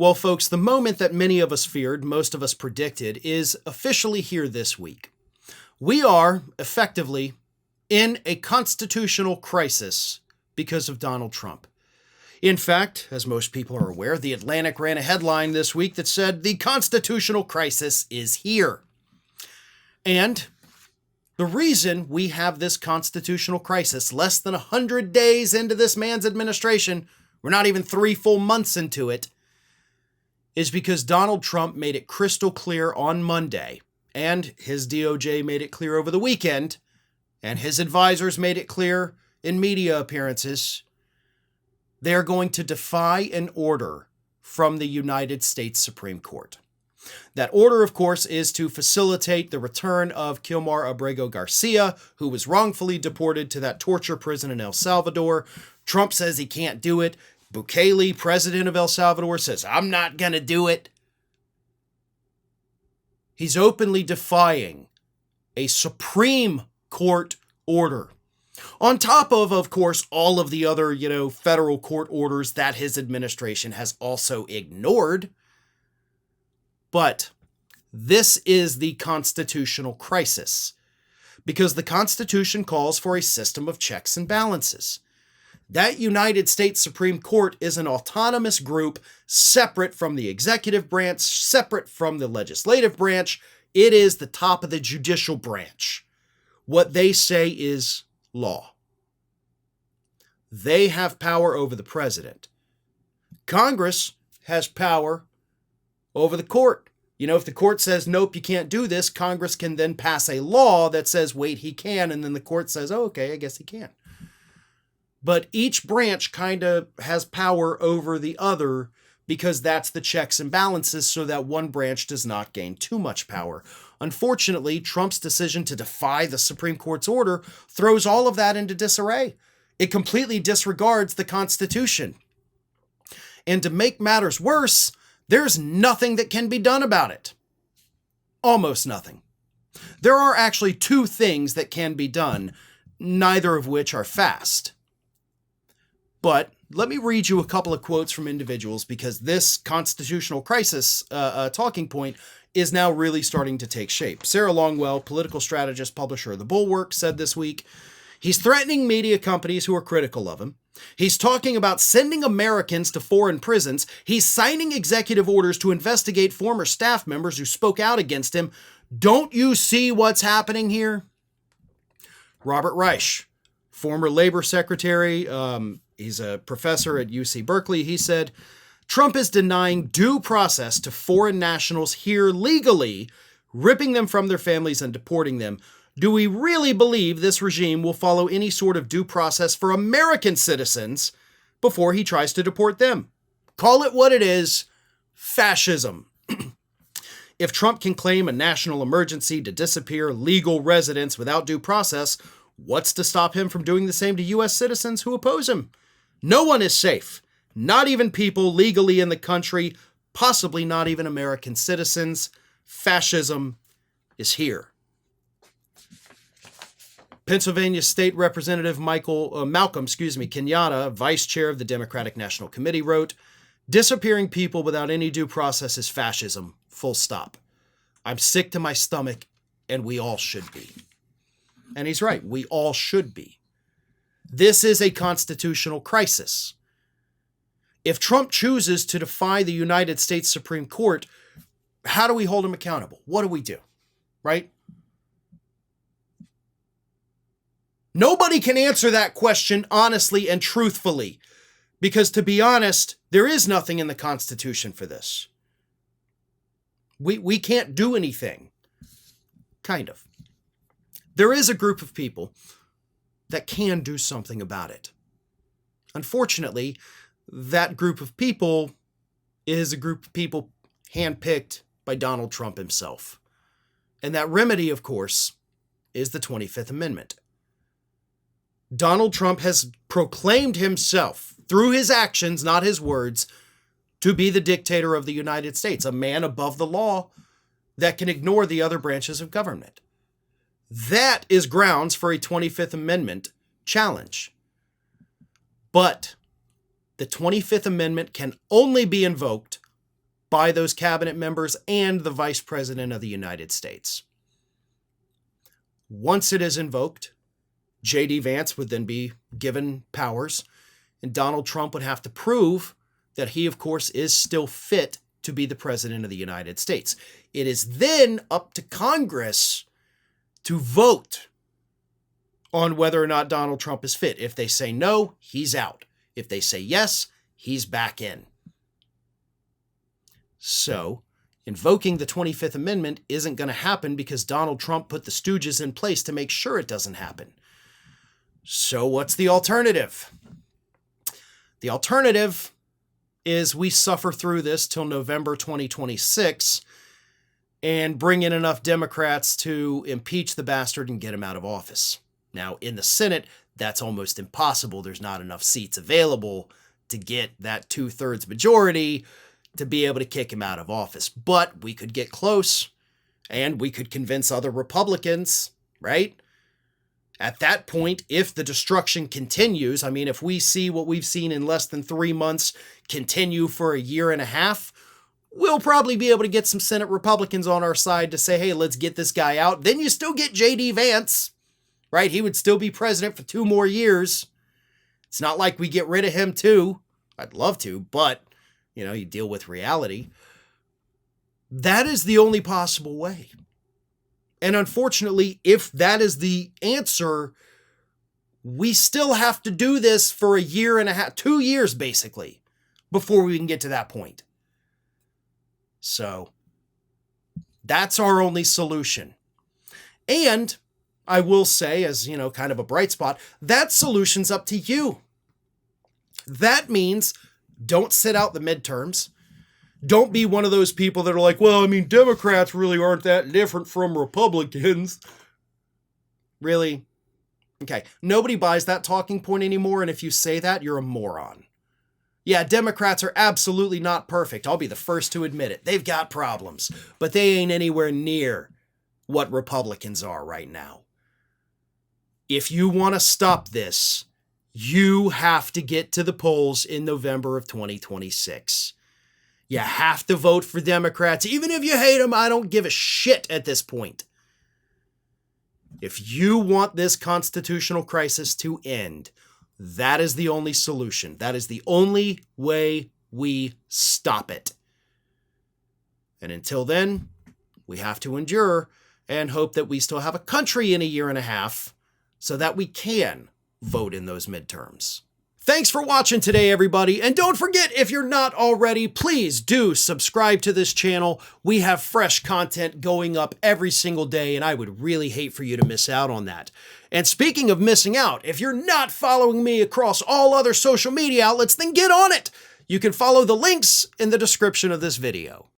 Well, folks, the moment that many of us feared, most of us predicted, is officially here this week. We are, effectively, in a constitutional crisis because of Donald Trump. In fact, as most people are aware, The Atlantic ran a headline this week that said, "The constitutional crisis is here." And the reason we have this constitutional crisis less than 100 days into this man's administration, we're not even 3 full months into it, is because Donald Trump made it crystal clear on Monday, and his DOJ made it clear over the weekend, and his advisors made it clear in media appearances, they're going to defy an order from the United States Supreme Court. That order, of course, is to facilitate the return of Kilmar Abrego Garcia, who was wrongfully deported to that torture prison in El Salvador. Trump says he can't do it. Bukele, president of El Salvador, says, "I'm not going to do it." He's openly defying a Supreme Court order. On top of course, all of the other, federal court orders that his administration has also ignored. But this is the constitutional crisis because the Constitution calls for a system of checks and balances. That United States Supreme Court is an autonomous group separate from the executive branch, separate from the legislative branch. It is the top of the judicial branch. What they say is law. They have power over the president. Congress has power over the court. If the court says, nope, you can't do this, Congress can then pass a law that says, wait, he can. And then the court says, oh, okay, I guess he can. But each branch kind of has power over the other because that's the checks and balances so that one branch does not gain too much power. Unfortunately, Trump's decision to defy the Supreme Court's order throws all of that into disarray. It completely disregards the Constitution. And to make matters worse, there's nothing that can be done about it. Almost nothing. There are actually 2 things that can be done, neither of which are fast. But let me read you a couple of quotes from individuals because this constitutional crisis talking point is now really starting to take shape. Sarah Longwell, political strategist, publisher of The Bulwark, said this week, he's threatening media companies who are critical of him. He's talking about sending Americans to foreign prisons. He's signing executive orders to investigate former staff members who spoke out against him. Don't you see what's happening here? Robert Reich, former labor secretary, he's a professor at UC Berkeley. He said, Trump is denying due process to foreign nationals here legally, ripping them from their families and deporting them. Do we really believe this regime will follow any sort of due process for American citizens before he tries to deport them? Call it what it is, fascism. If Trump can claim a national emergency to disappear legal residents without due process, what's to stop him from doing the same to U.S. citizens who oppose him? No one is safe, not even people legally in the country, possibly not even American citizens. Fascism is here. Pennsylvania State Representative Malcolm Kenyatta, vice chair of the Democratic National Committee, wrote, disappearing people without any due process is fascism, full stop. I'm sick to my stomach, and we all should be. And he's right, we all should be. This is a constitutional crisis. If Trump chooses to defy the United States Supreme Court, how do we hold him accountable? What do we do? Right? Nobody can answer that question honestly and truthfully, because to be honest, there is nothing in the Constitution for this. We can't do anything. Kind of. There is a group of people that can do something about it. Unfortunately, that group of people is a group of people handpicked by Donald Trump himself. And that remedy, of course, is the 25th Amendment. Donald Trump has proclaimed himself, through his actions, not his words, to be the dictator of the United States, a man above the law that can ignore the other branches of government. That is grounds for a 25th Amendment challenge. But the 25th Amendment can only be invoked by those cabinet members and the Vice President of the United States. Once it is invoked, J.D. Vance would then be given powers, and Donald Trump would have to prove that he, of course, is still fit to be the President of the United States. It is then up to Congress to vote on whether or not Donald Trump is fit. If they say no, he's out. If they say yes, he's back in. So, invoking the 25th Amendment isn't going to happen because Donald Trump put the stooges in place to make sure it doesn't happen. So what's the alternative? The alternative is we suffer through this till November 2026 and bring in enough Democrats to impeach the bastard and get him out of office. Now, in the Senate, that's almost impossible. There's not enough seats available to get that 2/3 majority to be able to kick him out of office. But we could get close, and we could convince other Republicans, right? At that point, if the destruction continues, I mean, if we see what we've seen in less than 3 months continue for a year and a half, we'll probably be able to get some Senate Republicans on our side to say, hey, let's get this guy out. Then you still get J.D. Vance, right? He would still be president for 2 more years. It's not like we get rid of him too. I'd love to, but, you know, you deal with reality. That is the only possible way. And unfortunately, if that is the answer, we still have to do this for a year and a half, 2 years basically, before we can get to that point. So that's our only solution. And I will say, as you know, kind of a bright spot, that solution's up to you. That means don't sit out the midterms. Don't be one of those people that are like, well, I mean, Democrats really aren't that different from Republicans. Really? Okay. Nobody buys that talking point anymore, and if you say that, you're a moron. Yeah, Democrats are absolutely not perfect. I'll be the first to admit it. They've got problems, but they ain't anywhere near what Republicans are right now. If you want to stop this, you have to get to the polls in November of 2026. You have to vote for Democrats. Even if you hate them, I don't give a shit at this point. If you want this constitutional crisis to end, that is the only solution. That is the only way we stop it. And until then, we have to endure and hope that we still have a country in a year and a half so that we can vote in those midterms. Thanks for watching today, everybody. And don't forget, if you're not already, please do subscribe to this channel. We have fresh content going up every single day, and I would really hate for you to miss out on that. And speaking of missing out, if you're not following me across all other social media outlets, then get on it. You can follow the links in the description of this video.